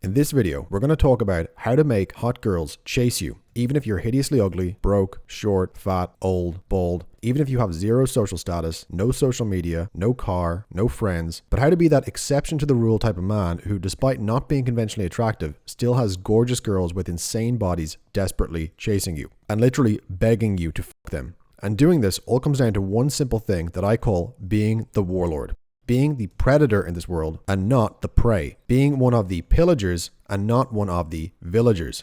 In this video, we're going to talk about how to make hot girls chase you, even if you're hideously ugly, broke, short, fat, old, bald, even if you have zero social status, no social media, no car, no friends, but how to be that exception to the rule type of man who, despite not being conventionally attractive, still has gorgeous girls with insane bodies desperately chasing you and literally begging you to fuck them. And doing this all comes down to one simple thing that I call being the warlord. Being the predator in this world and not the prey. Being one of the pillagers and not one of the villagers.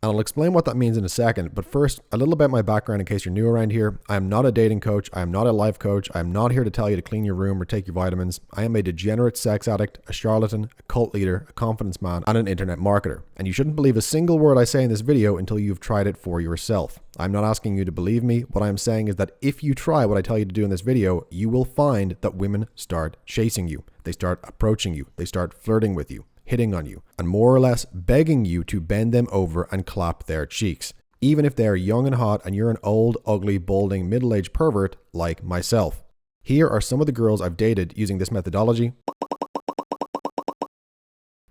And I'll explain what that means in a second, but first, a little about my background in case you're new around here. I am not a dating coach, I am not a life coach, I am not here to tell you to clean your room or take your vitamins. I am a degenerate sex addict, a charlatan, a cult leader, a confidence man, and an internet marketer. And you shouldn't believe a single word I say in this video until you've tried it for yourself. I'm not asking you to believe me. What I'm saying is that if you try what I tell you to do in this video, you will find that women start chasing you. They start approaching you. They start flirting with you, hitting on you, and more or less begging you to bend them over and clap their cheeks, even if they are young and hot and you're an old, ugly, balding, middle-aged pervert like myself. Here are some of the girls I've dated using this methodology.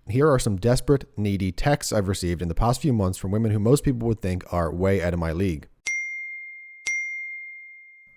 Here are some desperate, needy texts I've received in the past few months from women who most people would think are way out of my league.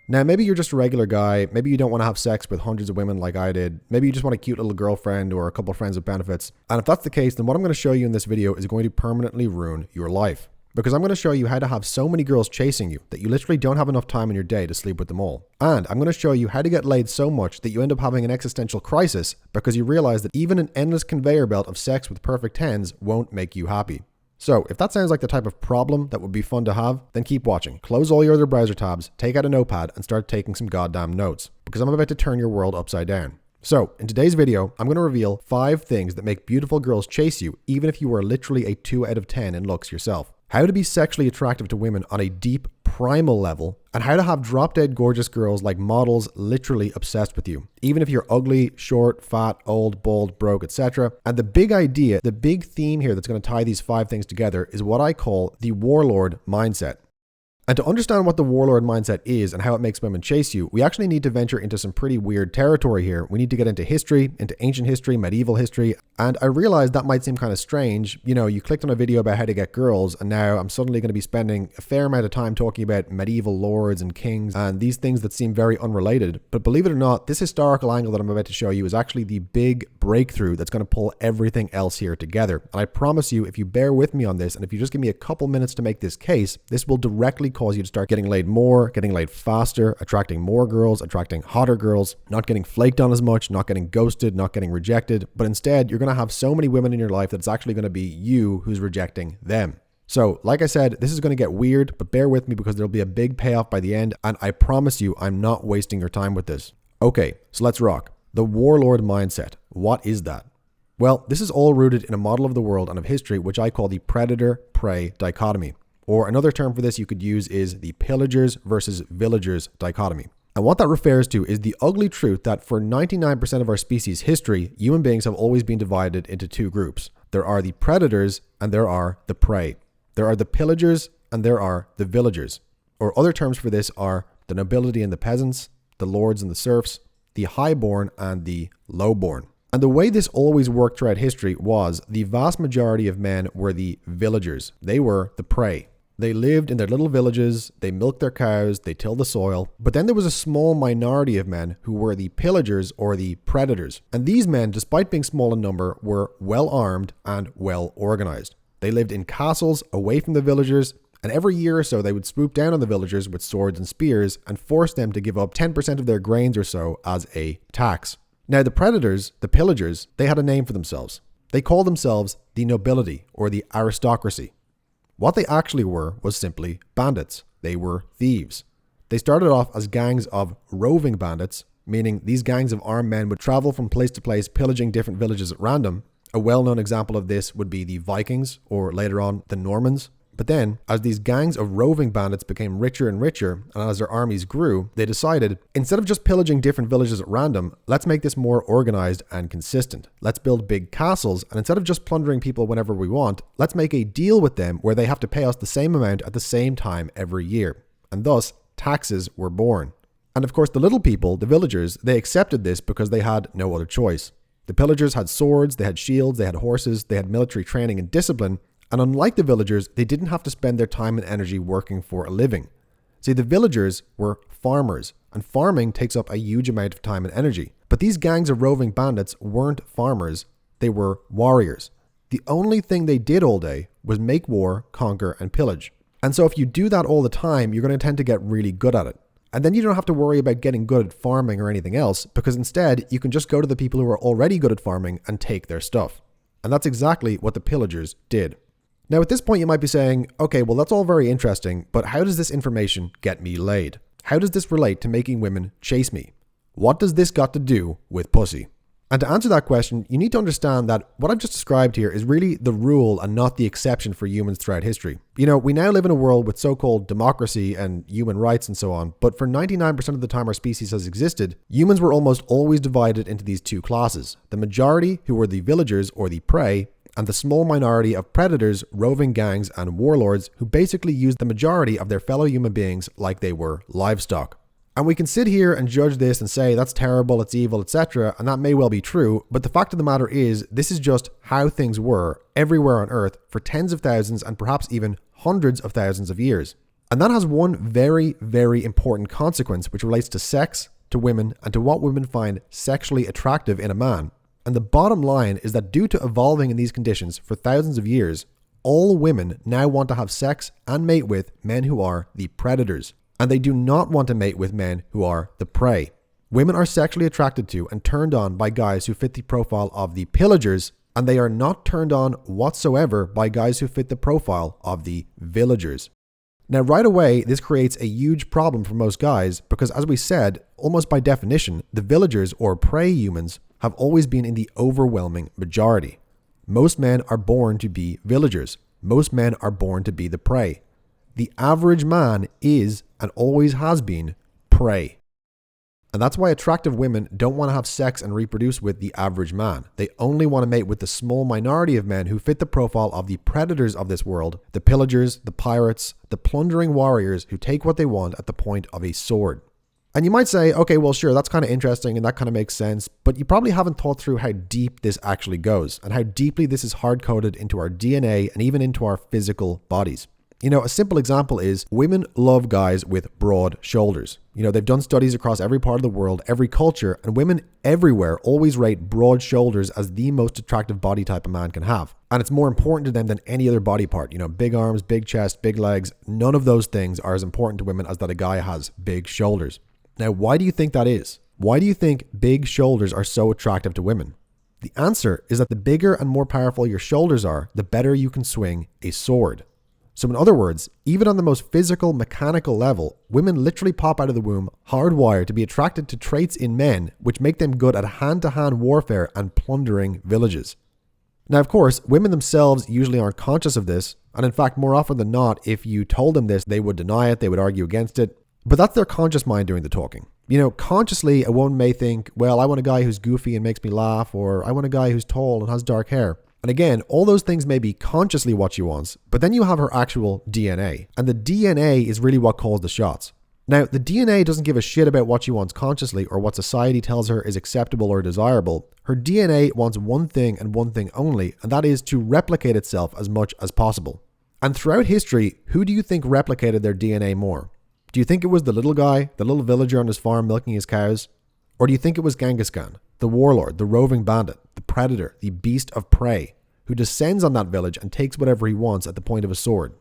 Now, maybe you're just a regular guy. Maybe you don't want to have sex with hundreds of women like I did. Maybe you just want a cute little girlfriend or a couple of friends with benefits. And if that's the case, then what I'm going to show you in this video is going to permanently ruin your life. Because I'm going to show you how to have so many girls chasing you that you literally don't have enough time in your day to sleep with them all. And I'm going to show you how to get laid so much that you end up having an existential crisis because you realize that even an endless conveyor belt of sex with perfect tens won't make you happy. So if that sounds like the type of problem that would be fun to have, then keep watching. Close all your other browser tabs, take out a notepad, and start taking some goddamn notes, because I'm about to turn your world upside down. So in today's video, I'm going to reveal 5 things that make beautiful girls chase you, even if you are literally a 2 out of 10 in looks yourself. How to be sexually attractive to women on a deep, primal level, and how to have drop-dead gorgeous girls like models literally obsessed with you, even if you're ugly, short, fat, old, bald, broke, etc. And the big idea, the big theme here that's going to tie these 5 things together is what I call the warlord mindset. And to understand what the warlord mindset is and how it makes women chase you, we actually need to venture into some pretty weird territory here. We need to get into history, into ancient history, medieval history. And I realized that might seem kind of strange. You know, you clicked on a video about how to get girls, and now I'm suddenly going to be spending a fair amount of time talking about medieval lords and kings and these things that seem very unrelated. But believe it or not, this historical angle that I'm about to show you is actually the big breakthrough that's going to pull everything else here together. And I promise you, if you bear with me on this, and if you just give me a couple minutes to make this case, this will directly cause you to start getting laid more, getting laid faster, attracting more girls, attracting hotter girls, not getting flaked on as much, not getting ghosted, not getting rejected, but instead you're going to have so many women in your life that it's actually going to be you who's rejecting them. So, like I said, this is going to get weird, but bear with me because there'll be a big payoff by the end, and I promise you I'm not wasting your time with this. Okay, so let's rock. The warlord mindset. What is that? Well, this is all rooted in a model of the world and of history which I call the predator-prey dichotomy. Or another term for this you could use is the pillagers versus villagers dichotomy. And what that refers to is the ugly truth that for 99% of our species' history, human beings have always been divided into 2 groups. There are the predators and there are the prey. There are the pillagers and there are the villagers. Or other terms for this are the nobility and the peasants, the lords and the serfs, the highborn and the lowborn. And the way this always worked throughout history was the vast majority of men were the villagers. They were the prey. They lived in their little villages, they milked their cows, they tilled the soil. But then there was a small minority of men who were the pillagers or the predators. And these men, despite being small in number, were well armed and well organized. They lived in castles away from the villagers, and every year or so they would swoop down on the villagers with swords and spears and force them to give up 10% of their grains or so as a tax. Now the predators, the pillagers, they had a name for themselves. They called themselves the nobility or the aristocracy. What they actually were was simply bandits. They were thieves. They started off as gangs of roving bandits, meaning these gangs of armed men would travel from place to place pillaging different villages at random. A well-known example of this would be the Vikings or later on the Normans. But then, as these gangs of roving bandits became richer and richer, and as their armies grew, they decided, instead of just pillaging different villages at random, let's make this more organized and consistent. Let's build big castles, and instead of just plundering people whenever we want, let's make a deal with them where they have to pay us the same amount at the same time every year. And thus, taxes were born. And of course, the little people, the villagers, they accepted this because they had no other choice. The pillagers had swords, they had shields, they had horses, they had military training and discipline, and unlike the villagers, they didn't have to spend their time and energy working for a living. See, the villagers were farmers, and farming takes up a huge amount of time and energy. But these gangs of roving bandits weren't farmers, they were warriors. The only thing they did all day was make war, conquer, and pillage. And so if you do that all the time, you're going to tend to get really good at it. And then you don't have to worry about getting good at farming or anything else, because instead you can just go to the people who are already good at farming and take their stuff. And that's exactly what the pillagers did. Now at this point you might be saying, okay, well that's all very interesting, but how does this information get me laid? How does this relate to making women chase me? What does this got to do with pussy? And to answer that question, you need to understand that what I've just described here is really the rule and not the exception for humans throughout history. You know, we now live in a world with so-called democracy and human rights and so on, but for 99% of the time our species has existed, humans were almost always divided into these two classes. The majority, who were the villagers or the prey, and the small minority of predators, roving gangs, and warlords who basically used the majority of their fellow human beings like they were livestock. And we can sit here and judge this and say that's terrible, it's evil, etc. And that may well be true, but the fact of the matter is this is just how things were everywhere on Earth for tens of thousands and perhaps even hundreds of thousands of years. And that has one very, very important consequence which relates to sex, to women, and to what women find sexually attractive in a man. And the bottom line is that due to evolving in these conditions for thousands of years, all women now want to have sex and mate with men who are the predators. And they do not want to mate with men who are the prey. Women are sexually attracted to and turned on by guys who fit the profile of the pillagers, and they are not turned on whatsoever by guys who fit the profile of the villagers. Now, right away, this creates a huge problem for most guys because, as we said, almost by definition, the villagers or prey humans have always been in the overwhelming majority. Most men are born to be villagers. Most men are born to be the prey. The average man is, and always has been, prey. And that's why attractive women don't want to have sex and reproduce with the average man. They only want to mate with the small minority of men who fit the profile of the predators of this world, the pillagers, the pirates, the plundering warriors who take what they want at the point of a sword. And you might say, okay, well sure, that's kind of interesting and that kind of makes sense, but you probably haven't thought through how deep this actually goes and how deeply this is hard-coded into our DNA and even into our physical bodies. You know, a simple example is women love guys with broad shoulders. You know, they've done studies across every part of the world, every culture, and women everywhere always rate broad shoulders as the most attractive body type a man can have. And it's more important to them than any other body part. You know, big arms, big chest, big legs, none of those things are as important to women as that a guy has big shoulders. Now, why do you think that is? Why do you think big shoulders are so attractive to women? The answer is that the bigger and more powerful your shoulders are, the better you can swing a sword. So in other words, even on the most physical, mechanical level, women literally pop out of the womb hardwired to be attracted to traits in men which make them good at hand-to-hand warfare and plundering villages. Now, of course, women themselves usually aren't conscious of this, and in fact, more often than not, if you told them this, they would deny it, they would argue against it, but that's their conscious mind doing the talking. You know, consciously, a woman may think, well, I want a guy who's goofy and makes me laugh, or I want a guy who's tall and has dark hair. And again, all those things may be consciously what she wants, but then you have her actual DNA. And the DNA is really what calls the shots. Now, the DNA doesn't give a shit about what she wants consciously or what society tells her is acceptable or desirable. Her DNA wants one thing and one thing only, and that is to replicate itself as much as possible. And throughout history, who do you think replicated their DNA more? Do you think it was the little guy, the little villager on his farm milking his cows? Or do you think it was Genghis Khan, the warlord, the roving bandit, the predator, the beast of prey, who descends on that village and takes whatever he wants at the point of a sword?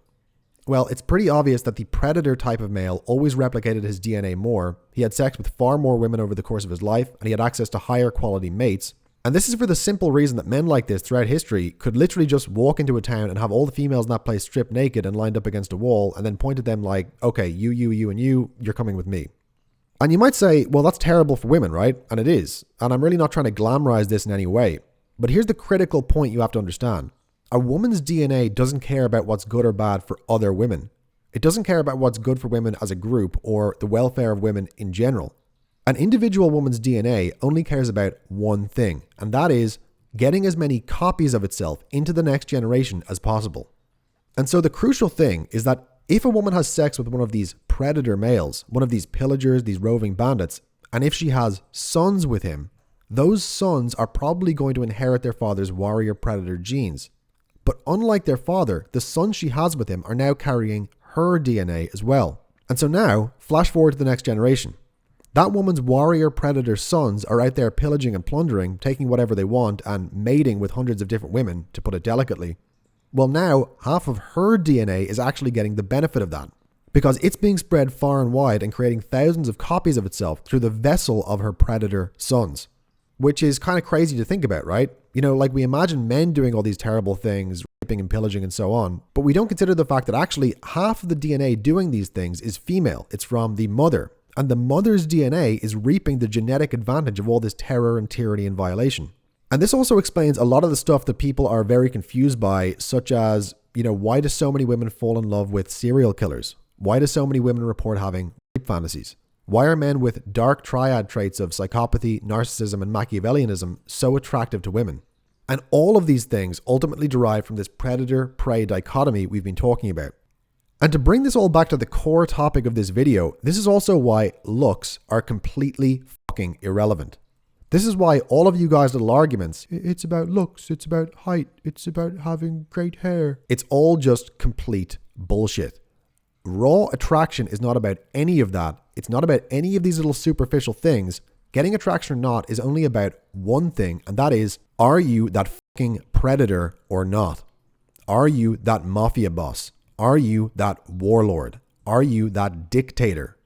Well, it's pretty obvious that the predator type of male always replicated his DNA more. He had sex with far more women over the course of his life, and he had access to higher quality mates. And this is for the simple reason that men like this throughout history could literally just walk into a town and have all the females in that place stripped naked and lined up against a wall and then point at them like, okay, you, and you're coming with me. And you might say, well, that's terrible for women, right? And it is. And I'm really not trying to glamorize this in any way. But here's the critical point you have to understand. A woman's DNA doesn't care about what's good or bad for other women. It doesn't care about what's good for women as a group or the welfare of women in general. An individual woman's DNA only cares about one thing, and that is getting as many copies of itself into the next generation as possible. And so the crucial thing is that if a woman has sex with one of these predator males, one of these pillagers, these roving bandits, and if she has sons with him, those sons are probably going to inherit their father's warrior predator genes. But unlike their father, the sons she has with him are now carrying her DNA as well. And so now, flash forward to the next generation. That woman's warrior predator sons are out there pillaging and plundering, taking whatever they want and mating with hundreds of different women, to put it delicately. Well, now half of her DNA is actually getting the benefit of that, because it's being spread far and wide and creating thousands of copies of itself through the vessel of her predator sons. Which is kind of crazy to think about, right? You know, like we imagine men doing all these terrible things, raping and pillaging and so on, but we don't consider the fact that actually half of the DNA doing these things is female. It's from the mother. And the mother's DNA is reaping the genetic advantage of all this terror and tyranny and violation. And this also explains a lot of the stuff that people are very confused by, such as, you know, why do so many women fall in love with serial killers? Why do so many women report having rape fantasies? Why are men with dark triad traits of psychopathy, narcissism, and Machiavellianism so attractive to women? And all of these things ultimately derive from this predator-prey dichotomy we've been talking about. And to bring this all back to the core topic of this video, this is also why looks are completely fucking irrelevant. This is why all of you guys' little arguments, it's about looks, it's about height, it's about having great hair, it's all just complete bullshit. Raw attraction is not about any of that. It's not about any of these little superficial things. Getting attraction or not is only about one thing, and that is, are you that fucking predator or not? Are you that mafia boss? Are you that warlord? Are you that dictator?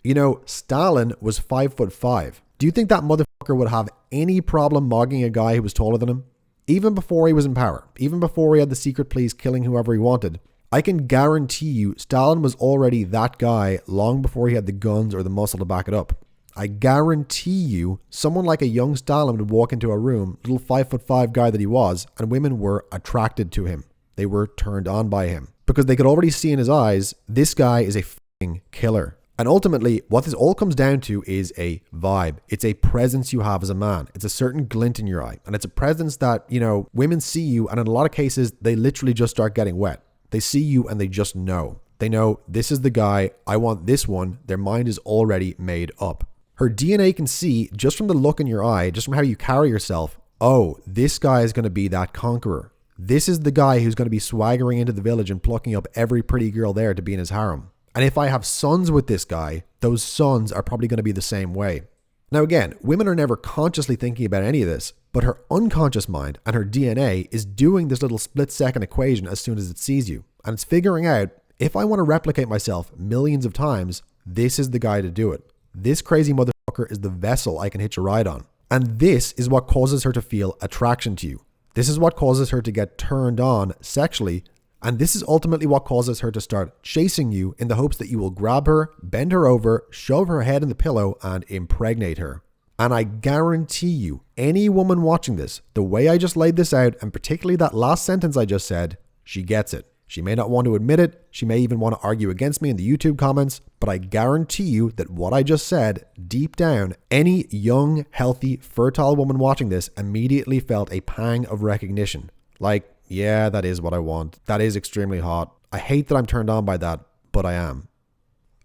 You know, Stalin was 5'5". Do you think that motherfucker would have any problem mogging a guy who was taller than him? Even before he was in power, even before he had the secret police killing whoever he wanted, I can guarantee you Stalin was already that guy long before he had the guns or the muscle to back it up. I guarantee you someone like a young Stalin would walk into a room, little 5'5" guy that he was, and women were attracted to him. They were turned on by him because they could already see in his eyes, this guy is a fucking killer. And ultimately, what this all comes down to is a vibe. It's a presence you have as a man. It's a certain glint in your eye. And it's a presence that, you know, women see you, and in a lot of cases, they literally just start getting wet. They see you and they just know. They know, this is the guy, I want this one. Their mind is already made up. Her DNA can see, just from the look in your eye, just from how you carry yourself, oh, this guy is going to be that conqueror. This is the guy who's going to be swaggering into the village and plucking up every pretty girl there to be in his harem. And if I have sons with this guy, those sons are probably going to be the same way. Now again, women are never consciously thinking about any of this, but her unconscious mind and her DNA is doing this little split-second equation as soon as it sees you. And it's figuring out, if I want to replicate myself millions of times, this is the guy to do it. This crazy motherfucker is the vessel I can hitch a ride on. And this is what causes her to feel attraction to you. This is what causes her to get turned on sexually. And this is ultimately what causes her to start chasing you in the hopes that you will grab her, bend her over, shove her head in the pillow, and impregnate her. And I guarantee you, any woman watching this, the way I just laid this out, and particularly that last sentence I just said, she gets it. She may not want to admit it. She may even want to argue against me in the YouTube comments, but I guarantee you that what I just said, deep down, any young, healthy, fertile woman watching this immediately felt a pang of recognition. Like, yeah, that is what I want. That is extremely hot. I hate that I'm turned on by that, but I am.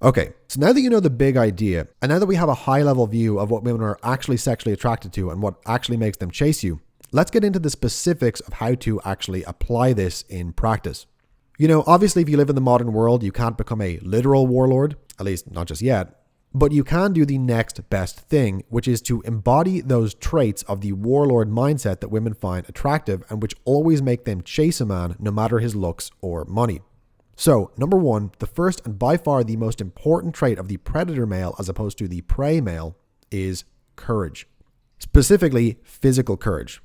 Okay, so now that you know the big idea, and now that we have a high-level view of what women are actually sexually attracted to and what actually makes them chase you, let's get into the specifics of how to actually apply this in practice. You know, obviously if you live in the modern world, you can't become a literal warlord, at least not just yet. But you can do the next best thing, which is to embody those traits of the warlord mindset that women find attractive and which always make them chase a man no matter his looks or money. So, number one, the first and by far the most important trait of the predator male as opposed to the prey male is courage. Specifically, physical courage.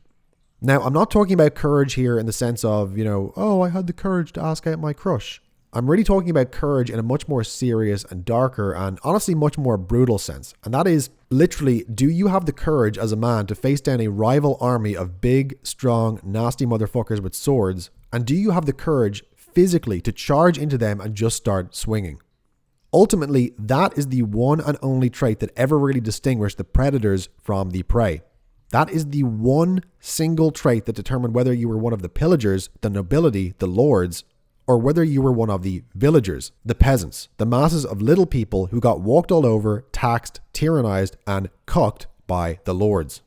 Now, I'm not talking about courage here in the sense of, you know, oh, I had the courage to ask out my crush. I'm really talking about courage in a much more serious and darker and honestly much more brutal sense. And that is literally, do you have the courage as a man to face down a rival army of big, strong, nasty motherfuckers with swords? And do you have the courage physically to charge into them and just start swinging? Ultimately, that is the one and only trait that ever really distinguished the predators from the prey. That is the one single trait that determined whether you were one of the pillagers, the nobility, the lords, or whether you were one of the villagers, the peasants, the masses of little people who got walked all over, taxed, tyrannized, and cucked by the lords.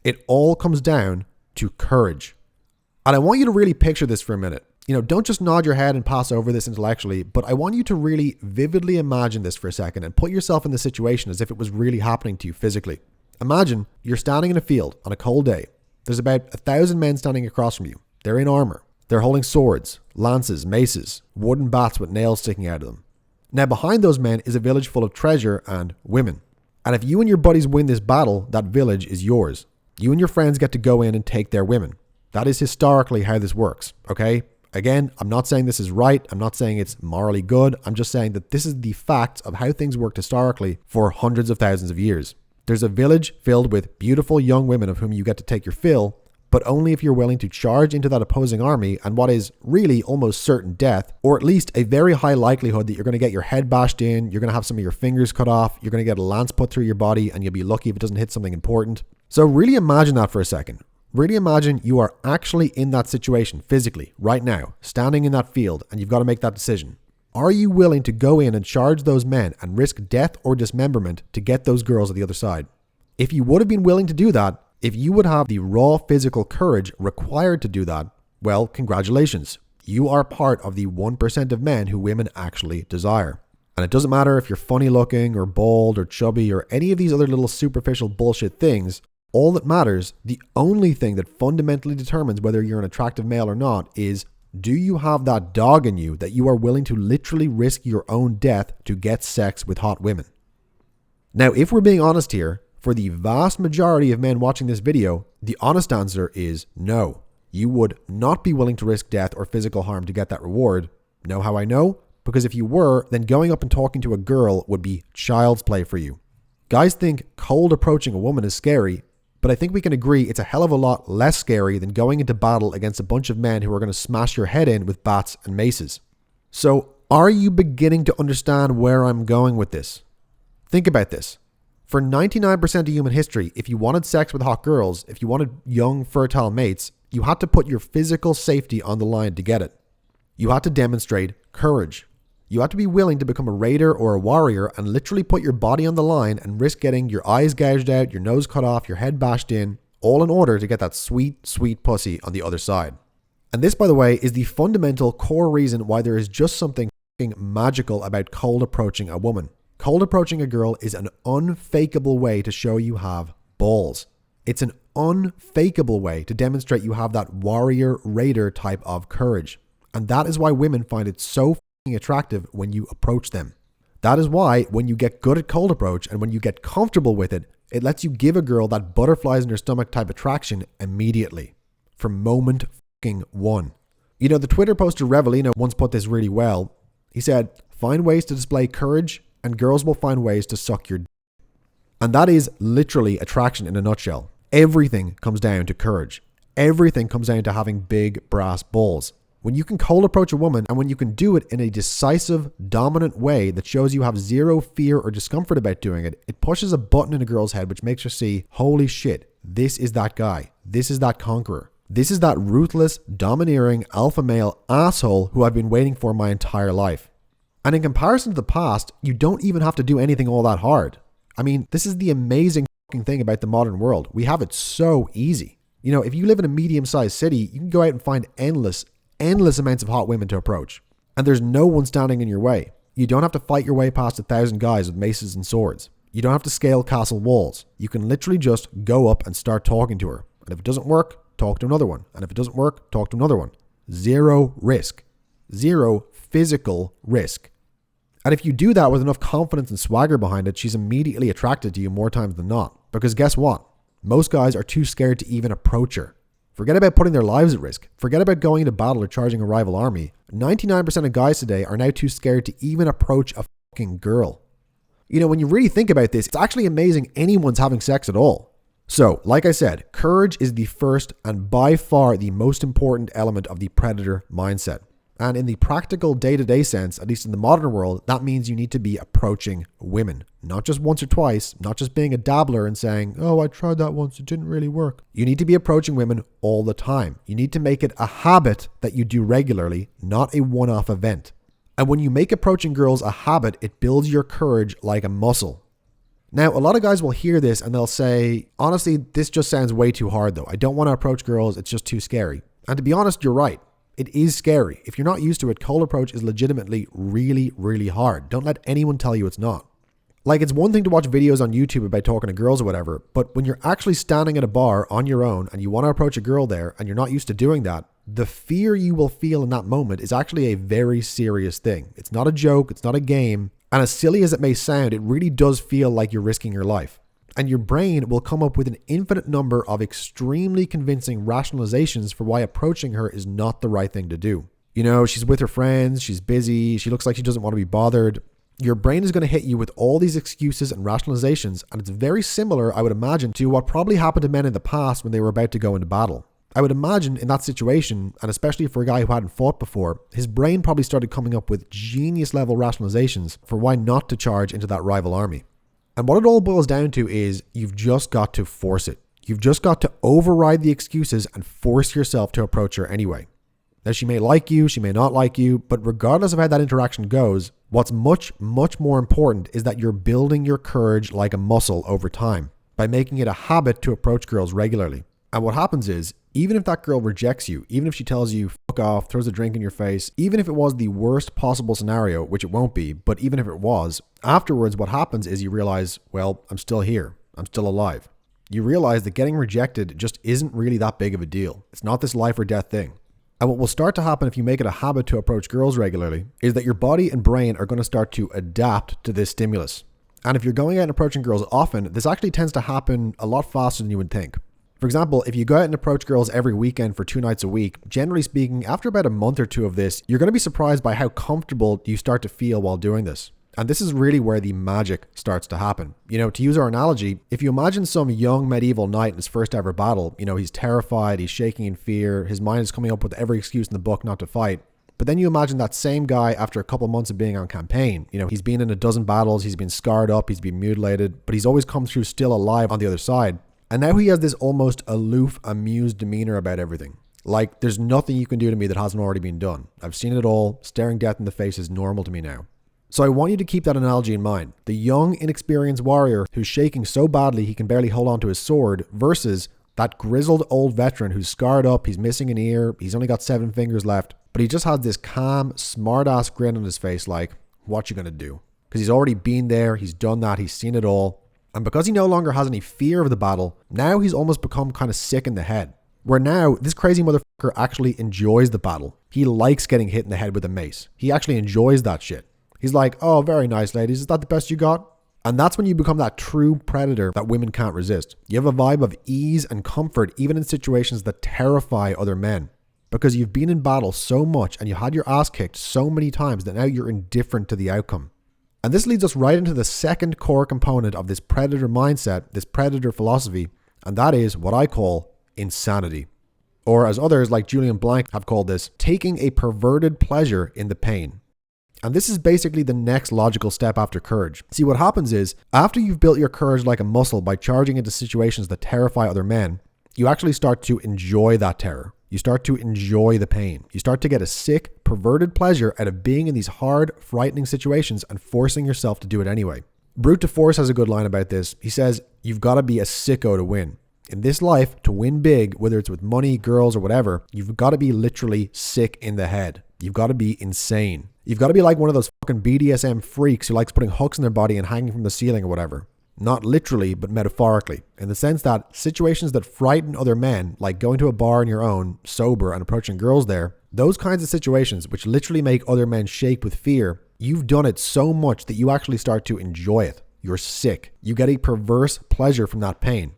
It all comes down to courage. And I want you to really picture this for a minute. Don't just nod your head and pass over this intellectually, but I want you to really vividly imagine this for a second and put yourself in the situation as if it was really happening to you physically. Imagine you're standing in a field on a cold day. There's about 1,000 men standing across from you. They're in armor. They're holding swords, lances, maces, wooden bats with nails sticking out of them. Now behind those men is a village full of treasure and women. And if you and your buddies win this battle, that village is yours. You and your friends get to go in and take their women. That is historically how this works, okay? Again, I'm not saying this is right. I'm not saying it's morally good. I'm just saying that this is the facts of how things worked historically for hundreds of thousands of years. There's a village filled with beautiful young women of whom you get to take your fill, but only if you're willing to charge into that opposing army and what is really almost certain death, or at least a very high likelihood that you're going to get your head bashed in, you're going to have some of your fingers cut off, you're going to get a lance put through your body, and you'll be lucky if it doesn't hit something important. So really imagine that for a second. Really imagine you are actually in that situation physically, right now, standing in that field, and you've got to make that decision. Are you willing to go in and charge those men and risk death or dismemberment to get those girls at the other side? If you would have been willing to do that, if you would have the raw physical courage required to do that, well, congratulations. You are part of the 1% of men who women actually desire. And it doesn't matter if you're funny looking or bald or chubby or any of these other little superficial bullshit things. All that matters, the only thing that fundamentally determines whether you're an attractive male or not is, do you have that dog in you that you are willing to literally risk your own death to get sex with hot women? Now, if we're being honest here, for the vast majority of men watching this video, the honest answer is no. You would not be willing to risk death or physical harm to get that reward. Know how I know? Because if you were, then going up and talking to a girl would be child's play for you. Guys think cold approaching a woman is scary, but I think we can agree it's a hell of a lot less scary than going into battle against a bunch of men who are going to smash your head in with bats and maces. So, are you beginning to understand where I'm going with this? Think about this. For 99% of human history, if you wanted sex with hot girls, if you wanted young, fertile mates, you had to put your physical safety on the line to get it. You had to demonstrate courage. You had to be willing to become a raider or a warrior and literally put your body on the line and risk getting your eyes gouged out, your nose cut off, your head bashed in, all in order to get that sweet, sweet pussy on the other side. And this, by the way, is the fundamental core reason why there is just something magical about cold approaching a woman. Cold approaching a girl is an unfakeable way to show you have balls. It's an unfakeable way to demonstrate you have that warrior raider type of courage. And that is why women find it so attractive when you approach them. That is why when you get good at cold approach and when you get comfortable with it, it lets you give a girl that butterflies in her stomach type attraction immediately. From moment one. The Twitter poster Revelino once put this really well. He said, find ways to display courage and girls will find ways to suck your d. And that is literally attraction in a nutshell. Everything comes down to courage. Everything comes down to having big brass balls. When you can cold approach a woman and when you can do it in a decisive, dominant way that shows you have zero fear or discomfort about doing it, it pushes a button in a girl's head which makes her see, holy shit, this is that guy. This is that conqueror. This is that ruthless, domineering, alpha male asshole who I've been waiting for my entire life. And in comparison to the past, you don't even have to do anything all that hard. I mean, this is the amazing thing about the modern world. We have it so easy. If you live in a medium-sized city, you can go out and find endless amounts of hot women to approach. And there's no one standing in your way. You don't have to fight your way past 1,000 guys with maces and swords. You don't have to scale castle walls. You can literally just go up and start talking to her. And if it doesn't work, talk to another one. And if it doesn't work, talk to another one. Zero risk. Zero physical risk. And if you do that with enough confidence and swagger behind it, she's immediately attracted to you more times than not. Because guess what? Most guys are too scared to even approach her. Forget about putting their lives at risk. Forget about going into battle or charging a rival army. 99% of guys today are now too scared to even approach a fucking girl. When you really think about this, it's actually amazing anyone's having sex at all. So, like I said, courage is the first and by far the most important element of the predator mindset. And in the practical day-to-day sense, at least in the modern world, that means you need to be approaching women. Not just once or twice, not just being a dabbler and saying, oh, I tried that once, it didn't really work. You need to be approaching women all the time. You need to make it a habit that you do regularly, not a one-off event. And when you make approaching girls a habit, it builds your courage like a muscle. Now, a lot of guys will hear this and they'll say, honestly, this just sounds way too hard though. I don't want to approach girls. It's just too scary. And to be honest, you're right. It is scary. If you're not used to it, cold approach is legitimately really, really hard. Don't let anyone tell you it's not. Like, it's one thing to watch videos on YouTube about talking to girls or whatever, but when you're actually standing at a bar on your own and you want to approach a girl there and you're not used to doing that, the fear you will feel in that moment is actually a very serious thing. It's not a joke. It's not a game. And as silly as it may sound, it really does feel like you're risking your life. And your brain will come up with an infinite number of extremely convincing rationalizations for why approaching her is not the right thing to do. You know, she's with her friends, she's busy, she looks like she doesn't want to be bothered. Your brain is going to hit you with all these excuses and rationalizations, and it's very similar, I would imagine, to what probably happened to men in the past when they were about to go into battle. I would imagine in that situation, and especially for a guy who hadn't fought before, his brain probably started coming up with genius level rationalizations for why not to charge into that rival army. And what it all boils down to is you've just got to force it. You've just got to override the excuses and force yourself to approach her anyway. Now, she may like you, she may not like you, but regardless of how that interaction goes, what's much, much more important is that you're building your courage like a muscle over time by making it a habit to approach girls regularly. And what happens is, even if that girl rejects you, even if she tells you fuck off, throws a drink in your face, even if it was the worst possible scenario, which it won't be, but even if it was, afterwards what happens is you realize, well, I'm still here. I'm still alive. You realize that getting rejected just isn't really that big of a deal. It's not this life or death thing. And what will start to happen if you make it a habit to approach girls regularly is that your body and brain are going to start to adapt to this stimulus. And if you're going out and approaching girls often, this actually tends to happen a lot faster than you would think. For example, if you go out and approach girls every weekend for 2 nights a week, generally speaking, after about a month or two of this, you're going to be surprised by how comfortable you start to feel while doing this. And this is really where the magic starts to happen. You know, to use our analogy, if you imagine some young medieval knight in his first ever battle, you know, he's terrified, he's shaking in fear, his mind is coming up with every excuse in the book not to fight. But then you imagine that same guy after a couple months of being on campaign. You know, he's been in a dozen battles, he's been scarred up, he's been mutilated, but he's always come through still alive on the other side. And now he has this almost aloof, amused demeanor about everything. Like, there's nothing you can do to me that hasn't already been done. I've seen it all. Staring death in the face is normal to me now. So I want you to keep that analogy in mind. The young, inexperienced warrior who's shaking so badly he can barely hold on to his sword versus that grizzled old veteran who's scarred up, he's missing an ear, he's only got 7 fingers left, but he just has this calm, smart-ass grin on his face like, what you gonna do? Because he's already been there, he's done that, he's seen it all. And because he no longer has any fear of the battle, now he's almost become kind of sick in the head. Where now, this crazy motherfucker actually enjoys the battle. He likes getting hit in the head with a mace. He actually enjoys that shit. He's like, oh, very nice, ladies. Is that the best you got? And that's when you become that true predator that women can't resist. You have a vibe of ease and comfort even in situations that terrify other men. Because you've been in battle so much and you had your ass kicked so many times that now you're indifferent to the outcome. And this leads us right into the second core component of this predator mindset, this predator philosophy, and that is what I call insanity. Or as others like Julian Blank have called this, taking a perverted pleasure in the pain. And this is basically the next logical step after courage. See, what happens is, after you've built your courage like a muscle by charging into situations that terrify other men, you actually start to enjoy that terror. You start to enjoy the pain. You start to get a sick, perverted pleasure out of being in these hard, frightening situations and forcing yourself to do it anyway. Brute to Force has a good line about this. He says, you've got to be a sicko to win. In this life, to win big, whether it's with money, girls, or whatever, you've got to be literally sick in the head. You've got to be insane. You've got to be like one of those fucking BDSM freaks who likes putting hooks in their body and hanging from the ceiling or whatever. Not literally, but metaphorically, in the sense that situations that frighten other men, like going to a bar on your own, sober, and approaching girls there, those kinds of situations which literally make other men shake with fear, you've done it so much that you actually start to enjoy it. You're sick. You get a perverse pleasure from that pain.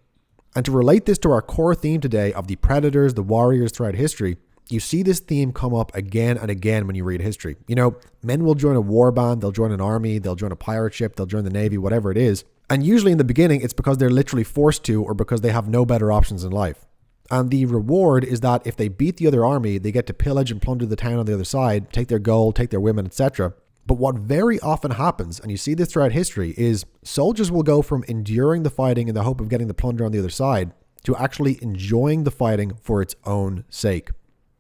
And to relate this to our core theme today of the predators, the warriors throughout history, you see this theme come up again and again when you read history. You know, men will join a war band, they'll join an army, they'll join a pirate ship, they'll join the navy, whatever it is. And usually in the beginning, it's because they're literally forced to or because they have no better options in life. And the reward is that if they beat the other army, they get to pillage and plunder the town on the other side, take their gold, take their women, etc. But what very often happens, and you see this throughout history, is soldiers will go from enduring the fighting in the hope of getting the plunder on the other side to actually enjoying the fighting for its own sake.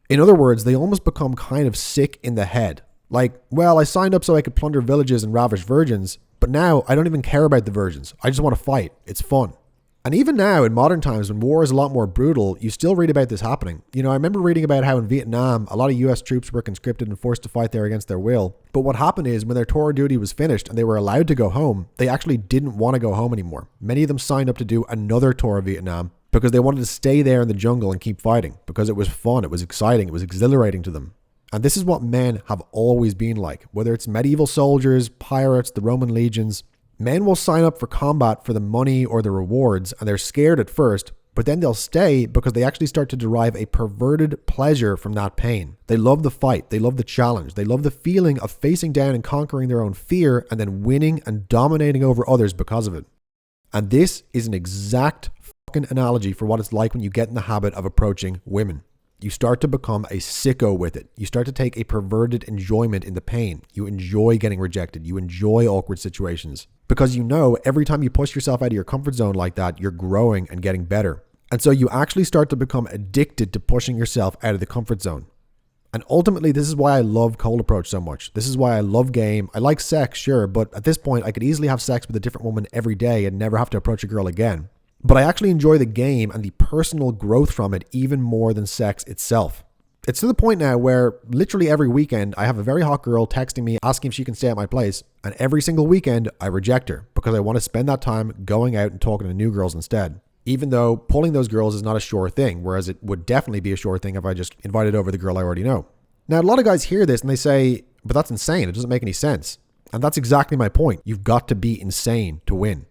In other words, they almost become kind of sick in the head. Like, well, I signed up so I could plunder villages and ravish virgins, But now I don't even care about the versions. I just want to fight. It's fun. And even now, in modern times, when war is a lot more brutal, you still read about this happening. You know, I remember reading about how in Vietnam, a lot of US troops were conscripted and forced to fight there against their will. But what happened is, when their tour of duty was finished and they were allowed to go home, they actually didn't want to go home anymore. Many of them signed up to do another tour of Vietnam because they wanted to stay there in the jungle and keep fighting, because it was fun, it was exciting, it was exhilarating to them. And this is what men have always been like. Whether it's medieval soldiers, pirates, the Roman legions, men will sign up for combat for the money or the rewards, and they're scared at first, but then they'll stay because they actually start to derive a perverted pleasure from that pain. They love the fight, they love the challenge, they love the feeling of facing down and conquering their own fear and then winning and dominating over others because of it. And this is an exact fucking analogy for what it's like when you get in the habit of approaching women. You start to become a sicko with it. You start to take a perverted enjoyment in the pain. You enjoy getting rejected. You enjoy awkward situations. Because you know every time you push yourself out of your comfort zone like that, you're growing and getting better. And so you actually start to become addicted to pushing yourself out of the comfort zone. And ultimately, this is why I love Cold Approach so much. This is why I love game. I like sex, sure, but at this point, I could easily have sex with a different woman every day and never have to approach a girl again. But I actually enjoy the game and the personal growth from it even more than sex itself. It's to the point now where literally every weekend I have a very hot girl texting me asking if she can stay at my place, and every single weekend I reject her because I want to spend that time going out and talking to new girls instead. Even though pulling those girls is not a sure thing, whereas it would definitely be a sure thing if I just invited over the girl I already know. Now, a lot of guys hear this and they say, but that's insane. It doesn't make any sense. And that's exactly my point. You've got to be insane to win.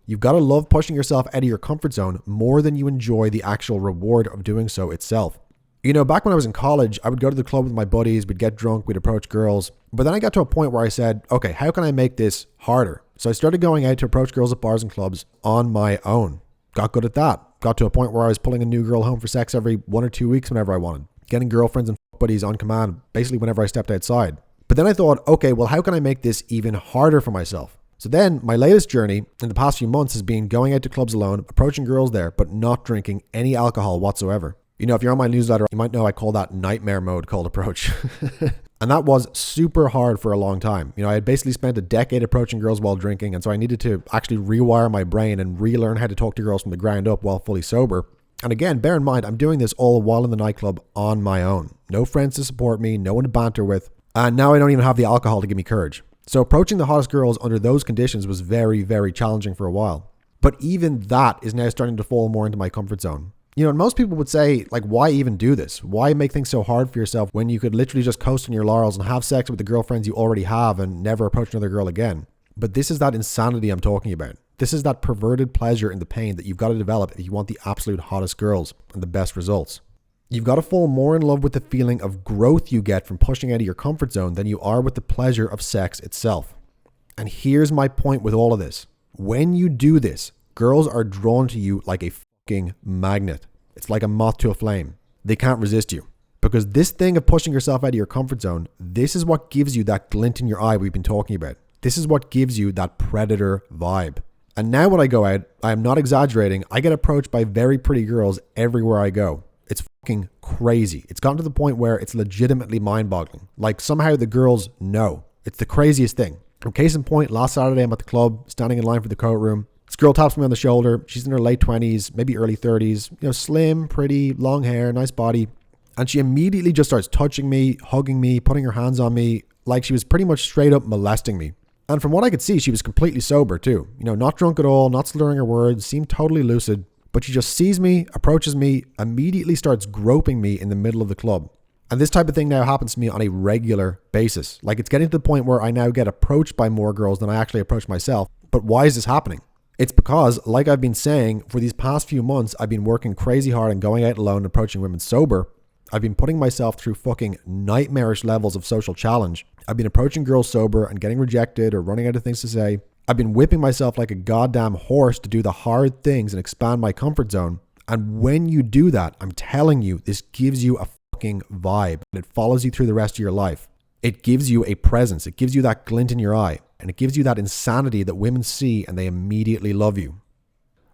You've got to love pushing yourself out of your comfort zone more than you enjoy the actual reward of doing so itself. You know, back when I was in college, I would go to the club with my buddies, we'd get drunk, we'd approach girls. But then I got to a point where I said, okay, how can I make this harder? So I started going out to approach girls at bars and clubs on my own. Got good at that. Got to a point where I was pulling a new girl home for sex every 1 or 2 weeks whenever I wanted. Getting girlfriends and buddies on command, basically whenever I stepped outside. But then I thought, okay, well, how can I make this even harder for myself? So then my latest journey in the past few months has been going out to clubs alone, approaching girls there, but not drinking any alcohol whatsoever. You know, if you're on my newsletter, you might know I call that nightmare mode cold approach. And that was super hard for a long time. You know, I had basically spent a decade approaching girls while drinking, and so I needed to actually rewire my brain and relearn how to talk to girls from the ground up while fully sober. And again, bear in mind, I'm doing this all while in the nightclub on my own. No friends to support me, no one to banter with, and now I don't even have the alcohol to give me courage. So approaching the hottest girls under those conditions was very, very challenging for a while. But even that is now starting to fall more into my comfort zone. You know, and most people would say, like, why even do this? Why make things so hard for yourself when you could literally just coast on your laurels and have sex with the girlfriends you already have and never approach another girl again? But this is that insanity I'm talking about. This is that perverted pleasure in the pain that you've got to develop if you want the absolute hottest girls and the best results. You've got to fall more in love with the feeling of growth you get from pushing out of your comfort zone than you are with the pleasure of sex itself. And here's my point with all of this. When you do this, girls are drawn to you like a fucking magnet. It's like a moth to a flame. They can't resist you. Because this thing of pushing yourself out of your comfort zone, this is what gives you that glint in your eye we've been talking about. This is what gives you that predator vibe. And now when I go out, I am not exaggerating, I get approached by very pretty girls everywhere I go. It's fucking crazy. It's gotten to the point where it's legitimately mind-boggling. Like somehow the girls know. It's the craziest thing. Case in point, last Saturday I'm at the club, standing in line for the coat room. This girl taps me on the shoulder. She's in her late 20s, maybe early 30s. You know, slim, pretty, long hair, nice body. And she immediately just starts touching me, hugging me, putting her hands on me, like she was pretty much straight up molesting me. And from what I could see, she was completely sober too. You know, not drunk at all, not slurring her words, seemed totally lucid. But she just sees me, approaches me, immediately starts groping me in the middle of the club. And this type of thing now happens to me on a regular basis. Like it's getting to the point where I now get approached by more girls than I actually approach myself. But why is this happening? It's because, like I've been saying, for these past few months, I've been working crazy hard and going out alone and approaching women sober. I've been putting myself through fucking nightmarish levels of social challenge. I've been approaching girls sober and getting rejected or running out of things to say. I've been whipping myself like a goddamn horse to do the hard things and expand my comfort zone. And when you do that, I'm telling you, this gives you a fucking vibe. And it follows you through the rest of your life. It gives you a presence. It gives you that glint in your eye. And it gives you that insanity that women see and they immediately love you.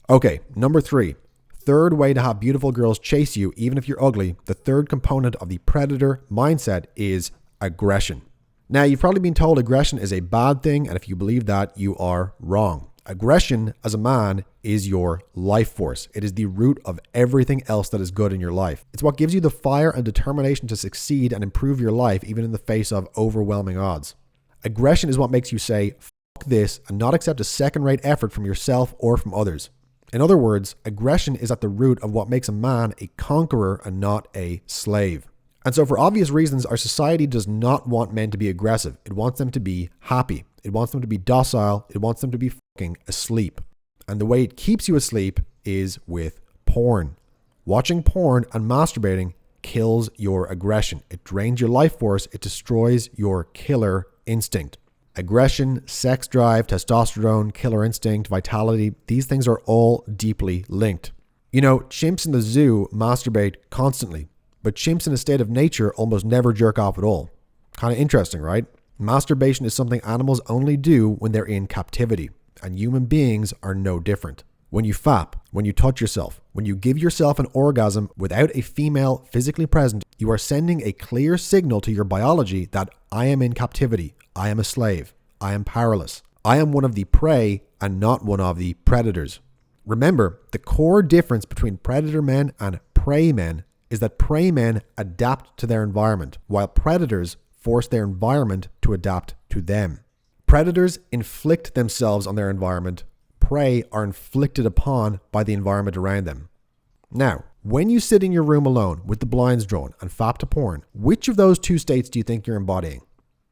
Okay, number 3. Third way to have beautiful girls chase you, even if you're ugly, the third component of the predator mindset is aggression. Now, you've probably been told aggression is a bad thing, and if you believe that, you are wrong. Aggression as a man is your life force. It is the root of everything else that is good in your life. It's what gives you the fire and determination to succeed and improve your life even in the face of overwhelming odds. Aggression is what makes you say, fuck this, and not accept a second-rate effort from yourself or from others. In other words, aggression is at the root of what makes a man a conqueror and not a slave. And so for obvious reasons, our society does not want men to be aggressive. It wants them to be happy. It wants them to be docile. It wants them to be fucking asleep. And the way it keeps you asleep is with porn. Watching porn and masturbating kills your aggression. It drains your life force. It destroys your killer instinct. Aggression, sex drive, testosterone, killer instinct, vitality, these things are all deeply linked. You know, chimps in the zoo masturbate constantly, but chimps in a state of nature almost never jerk off at all. Kind of interesting, right? Masturbation is something animals only do when they're in captivity, and human beings are no different. When you fap, when you touch yourself, when you give yourself an orgasm without a female physically present, you are sending a clear signal to your biology that I am in captivity, I am a slave, I am powerless, I am one of the prey and not one of the predators. Remember, the core difference between predator men and prey men is that prey men adapt to their environment, while predators force their environment to adapt to them. Predators inflict themselves on their environment. Prey are inflicted upon by the environment around them. Now, when you sit in your room alone with the blinds drawn and fap to porn, which of those two states do you think you're embodying?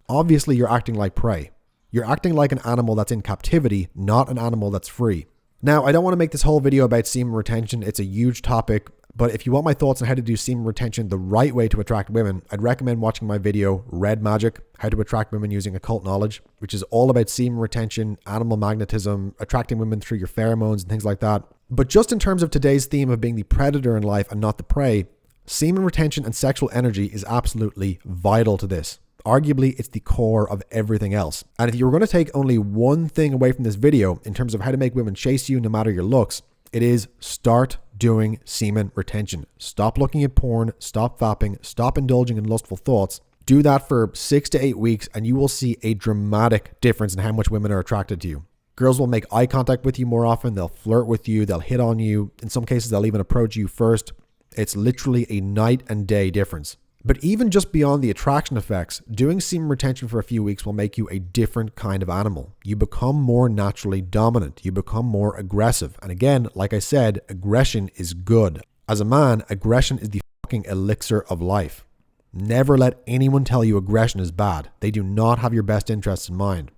Obviously, you're acting like prey. You're acting like an animal that's in captivity, not an animal that's free. Now, I don't want to make this whole video about semen retention. It's a huge topic. But if you want my thoughts on how to do semen retention the right way to attract women, I'd recommend watching my video, Red Magic, How to Attract Women Using Occult Knowledge, which is all about semen retention, animal magnetism, attracting women through your pheromones and things like that. But just in terms of today's theme of being the predator in life and not the prey, semen retention and sexual energy is absolutely vital to this. Arguably, it's the core of everything else. And if you were going to take only one thing away from this video in terms of how to make women chase you no matter your looks, it is start doing semen retention. Stop looking at porn, stop fapping, stop indulging in lustful thoughts. Do that for 6 to 8 weeks and you will see a dramatic difference in how much women are attracted to you. Girls will make eye contact with you more often. They'll flirt with you. They'll hit on you. In some cases, they'll even approach you first. It's literally a night and day difference. But even just beyond the attraction effects, doing semen retention for a few weeks will make you a different kind of animal. You become more naturally dominant. You become more aggressive. And again, like I said, aggression is good. As a man, aggression is the fucking elixir of life. Never let anyone tell you aggression is bad. They do not have your best interests in mind.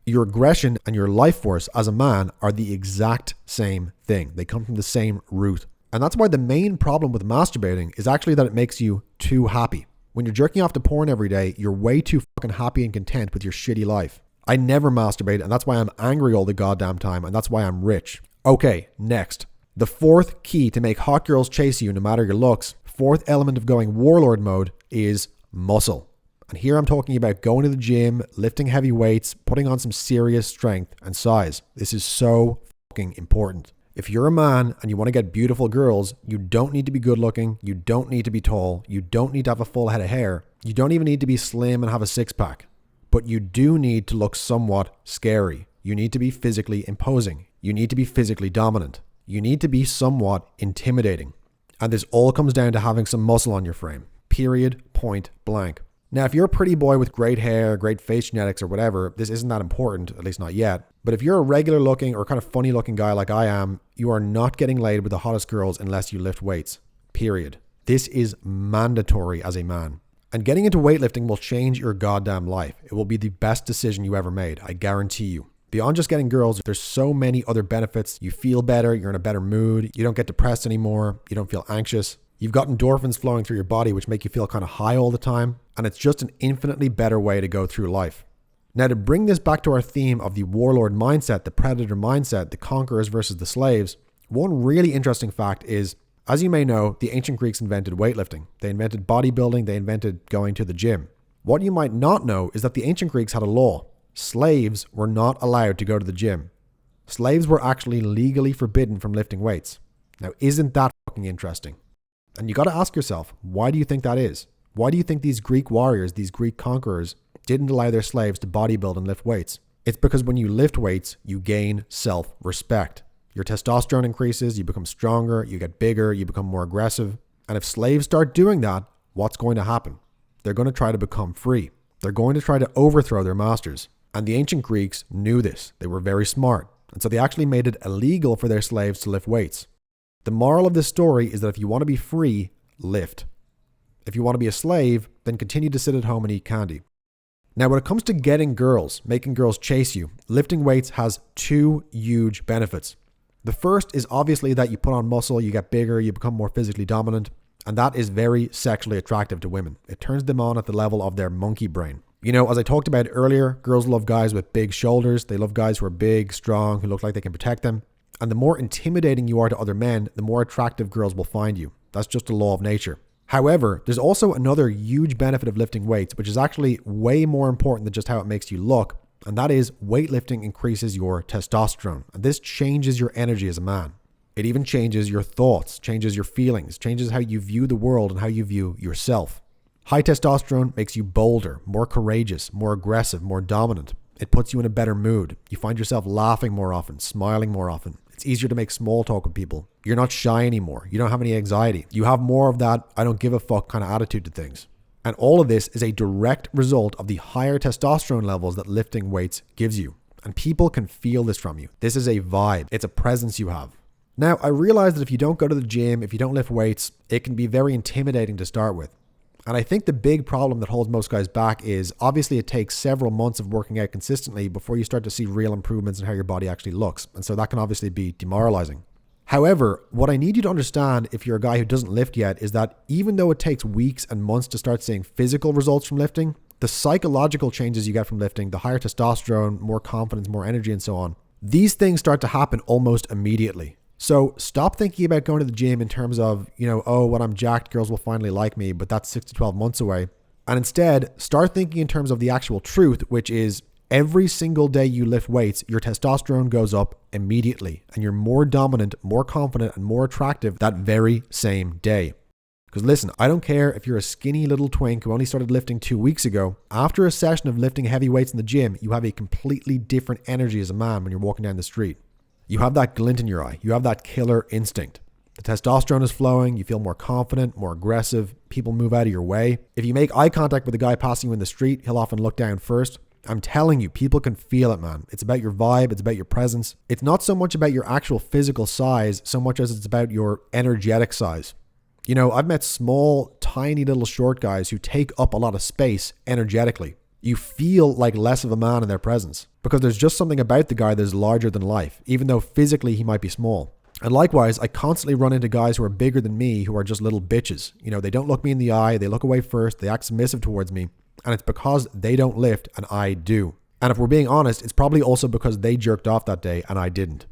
Your aggression and your life force as a man are the exact same thing. They come from the same root. And that's why the main problem with masturbating is actually that it makes you too happy. When you're jerking off to porn every day, you're way too fucking happy and content with your shitty life. I never masturbate, and that's why I'm angry all the goddamn time, and that's why I'm rich. Okay, next. The fourth key to make hot girls chase you no matter your looks, fourth element of going warlord mode, is muscle. And here I'm talking about going to the gym, lifting heavy weights, putting on some serious strength and size. This is so fucking important. If you're a man and you want to get beautiful girls, you don't need to be good looking. You don't need to be tall. You don't need to have a full head of hair. You don't even need to be slim and have a six pack. But you do need to look somewhat scary. You need to be physically imposing. You need to be physically dominant. You need to be somewhat intimidating. And this all comes down to having some muscle on your frame. Period. Point blank. Now, if you're a pretty boy with great hair, great face genetics or whatever, this isn't that important, at least not yet. But if you're a regular looking or kind of funny looking guy like I am, you are not getting laid with the hottest girls unless you lift weights. Period. This is mandatory as a man. And getting into weightlifting will change your goddamn life. It will be the best decision you ever made. I guarantee you. Beyond just getting girls, there's so many other benefits. You feel better. You're in a better mood. You don't get depressed anymore. You don't feel anxious. You've got endorphins flowing through your body, which make you feel kind of high all the time. And it's just an infinitely better way to go through life. Now, to bring this back to our theme of the warlord mindset, the predator mindset, the conquerors versus the slaves, one really interesting fact is, as you may know, the ancient Greeks invented weightlifting. They invented bodybuilding. They invented going to the gym. What you might not know is that the ancient Greeks had a law. Slaves were not allowed to go to the gym. Slaves were actually legally forbidden from lifting weights. Now, isn't that fucking interesting? And you got to ask yourself, why do you think that is? Why do you think these Greek warriors, these Greek conquerors, didn't allow their slaves to bodybuild and lift weights? It's because when you lift weights, you gain self-respect. Your testosterone increases, you become stronger, you get bigger, you become more aggressive. And if slaves start doing that, what's going to happen? They're going to try to become free. They're going to try to overthrow their masters. And the ancient Greeks knew this. They were very smart. And so they actually made it illegal for their slaves to lift weights. The moral of this story is that if you want to be free, lift. If you want to be a slave, then continue to sit at home and eat candy. Now, when it comes to getting girls, making girls chase you, lifting weights has two huge benefits. The first is obviously that you put on muscle, you get bigger, you become more physically dominant, and that is very sexually attractive to women. It turns them on at the level of their monkey brain. You know, as I talked about earlier, girls love guys with big shoulders. They love guys who are big, strong, who look like they can protect them. And the more intimidating you are to other men, the more attractive girls will find you. That's just a law of nature. However, there's also another huge benefit of lifting weights, which is actually way more important than just how it makes you look. And that is weightlifting increases your testosterone. And this changes your energy as a man. It even changes your thoughts, changes your feelings, changes how you view the world and how you view yourself. High testosterone makes you bolder, more courageous, more aggressive, more dominant. It puts you in a better mood. You find yourself laughing more often, smiling more often. It's easier to make small talk with people. You're not shy anymore. You don't have any anxiety. You have more of that I don't give a fuck kind of attitude to things. And all of this is a direct result of the higher testosterone levels that lifting weights gives you. And people can feel this from you. This is a vibe. It's a presence you have. Now, I realize that if you don't go to the gym, if you don't lift weights, it can be very intimidating to start with. And I think the big problem that holds most guys back is obviously it takes several months of working out consistently before you start to see real improvements in how your body actually looks. And so that can obviously be demoralizing. However, what I need you to understand if you're a guy who doesn't lift yet is that even though it takes weeks and months to start seeing physical results from lifting, the psychological changes you get from lifting, the higher testosterone, more confidence, more energy, and so on, these things start to happen almost immediately. So stop thinking about going to the gym in terms of, oh, when I'm jacked, girls will finally like me, but that's 6 to 12 months away. And instead, start thinking in terms of the actual truth, which is every single day you lift weights, your testosterone goes up immediately and you're more dominant, more confident, and more attractive that very same day. Because listen, I don't care if you're a skinny little twink who only started lifting 2 weeks ago. After a session of lifting heavy weights in the gym, you have a completely different energy as a man when you're walking down the street. You have that glint in your eye. You have that killer instinct. The testosterone is flowing. You feel more confident, more aggressive. People move out of your way. If you make eye contact with a guy passing you in the street, he'll often look down first. I'm telling you, people can feel it, man. It's about your vibe. It's about your presence. It's not so much about your actual physical size, so much as it's about your energetic size. I've met small, tiny little short guys who take up a lot of space energetically. You feel like less of a man in their presence because there's just something about the guy that's larger than life, even though physically he might be small. And likewise, I constantly run into guys who are bigger than me who are just little bitches. They don't look me in the eye. They look away first. They act submissive towards me. And it's because they don't lift and I do. And if we're being honest, it's probably also because they jerked off that day and I didn't.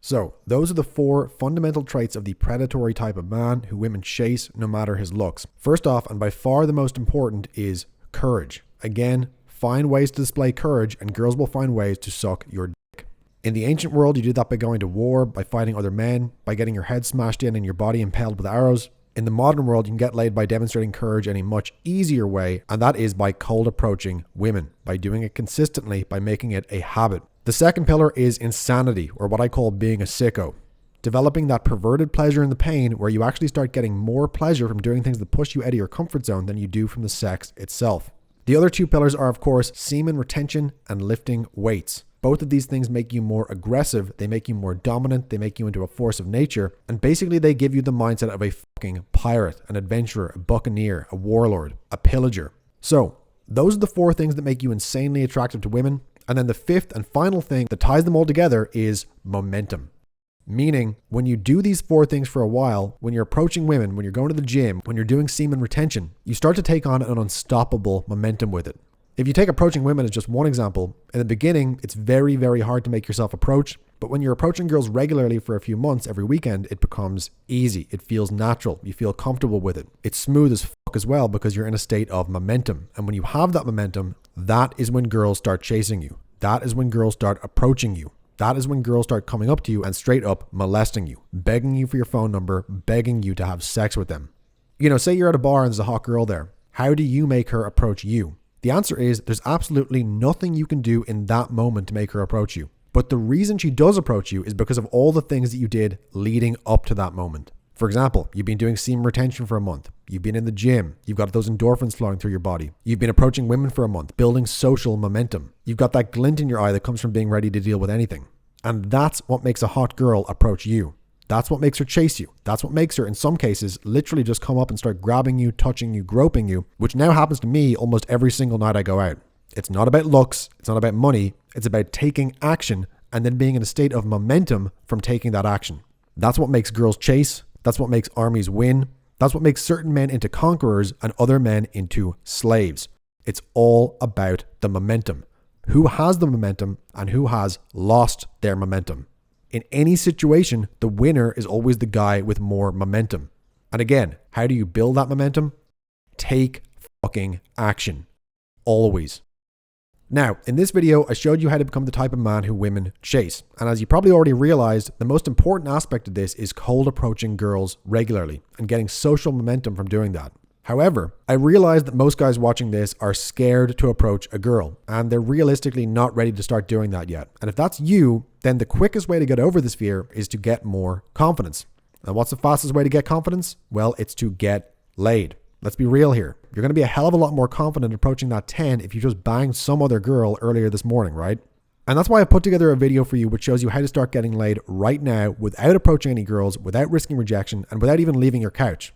So those are the 4 fundamental traits of the predatory type of man who women chase no matter his looks. First off, and by far the most important, is courage. Again, find ways to display courage and girls will find ways to suck your dick. In the ancient world, you did that by going to war, by fighting other men, by getting your head smashed in and your body impaled with arrows. In the modern world, you can get laid by demonstrating courage in a much easier way, and that is by cold approaching women, by doing it consistently, by making it a habit. The second pillar is insanity, or what I call being a sicko. Developing that perverted pleasure in the pain where you actually start getting more pleasure from doing things that push you out of your comfort zone than you do from the sex itself. The other 2 pillars are, of course, semen retention and lifting weights. Both of these things make you more aggressive, they make you more dominant, they make you into a force of nature, and basically they give you the mindset of a fucking pirate, an adventurer, a buccaneer, a warlord, a pillager. So, those are the 4 things that make you insanely attractive to women. And then the 5th and final thing that ties them all together is momentum. Meaning, when you do these 4 things for a while, when you're approaching women, when you're going to the gym, when you're doing semen retention, you start to take on an unstoppable momentum with it. If you take approaching women as just one example, in the beginning, it's very, very hard to make yourself approach. But when you're approaching girls regularly for a few months, every weekend, it becomes easy. It feels natural. You feel comfortable with it. It's smooth as fuck as well because you're in a state of momentum. And when you have that momentum, that is when girls start chasing you. That is when girls start approaching you. That is when girls start coming up to you and straight up molesting you, begging you for your phone number, begging you to have sex with them. Say you're at a bar and there's a hot girl there. How do you make her approach you? The answer is there's absolutely nothing you can do in that moment to make her approach you. But the reason she does approach you is because of all the things that you did leading up to that moment. For example, you've been doing semen retention for a month. You've been in the gym. You've got those endorphins flowing through your body. You've been approaching women for a month, building social momentum. You've got that glint in your eye that comes from being ready to deal with anything. And that's what makes a hot girl approach you. That's what makes her chase you. That's what makes her, in some cases, literally just come up and start grabbing you, touching you, groping you, which now happens to me almost every single night I go out. It's not about looks. It's not about money. It's about taking action and then being in a state of momentum from taking that action. That's what makes girls chase. That's what makes armies win. That's what makes certain men into conquerors and other men into slaves. It's all about the momentum. Who has the momentum and who has lost their momentum? In any situation, the winner is always the guy with more momentum. And again, how do you build that momentum? Take fucking action. Always. Now, in this video, I showed you how to become the type of man who women chase. And as you probably already realized, the most important aspect of this is cold approaching girls regularly and getting social momentum from doing that. However, I realize that most guys watching this are scared to approach a girl and they're realistically not ready to start doing that yet. And if that's you, then the quickest way to get over this fear is to get more confidence. And what's the fastest way to get confidence? Well, it's to get laid. Let's be real here. You're going to be a hell of a lot more confident approaching that 10 if you just banged some other girl earlier this morning, right? And that's why I put together a video for you which shows you how to start getting laid right now without approaching any girls, without risking rejection, and without even leaving your couch.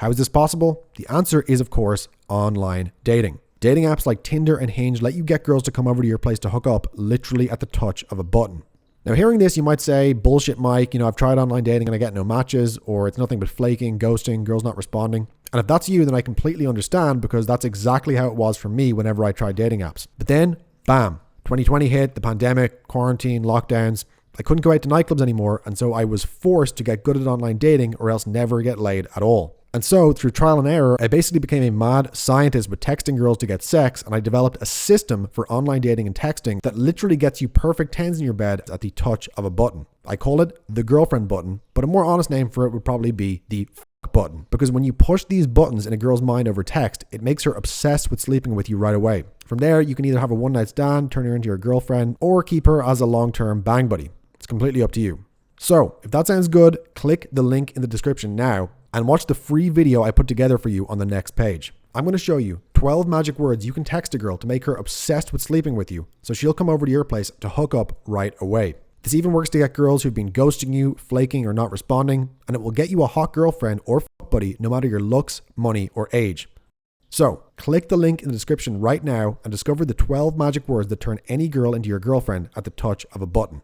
How is this possible? The answer is, of course, online dating. Dating apps like Tinder and Hinge let you get girls to come over to your place to hook up literally at the touch of a button. Now, hearing this, you might say, bullshit, Mike, I've tried online dating and I get no matches, or it's nothing but flaking, ghosting, girls not responding. And if that's you, then I completely understand because that's exactly how it was for me whenever I tried dating apps. But then, bam, 2020 hit, the pandemic, quarantine, lockdowns. I couldn't go out to nightclubs anymore, and so I was forced to get good at online dating or else never get laid at all. And so, through trial and error, I basically became a mad scientist with texting girls to get sex, and I developed a system for online dating and texting that literally gets you perfect 10s in your bed at the touch of a button. I call it the girlfriend button, but a more honest name for it would probably be the button. Because when you push these buttons in a girl's mind over text, it makes her obsessed with sleeping with you right away. From there, you can either have a one-night stand, turn her into your girlfriend, or keep her as a long-term bang buddy. It's completely up to you. So, if that sounds good, click the link in the description now and watch the free video I put together for you on the next page. I'm going to show you 12 magic words you can text a girl to make her obsessed with sleeping with you, so she'll come over to your place to hook up right away. This even works to get girls who've been ghosting you, flaking, or not responding, and it will get you a hot girlfriend or fuck buddy no matter your looks, money, or age. So, click the link in the description right now and discover the 12 magic words that turn any girl into your girlfriend at the touch of a button.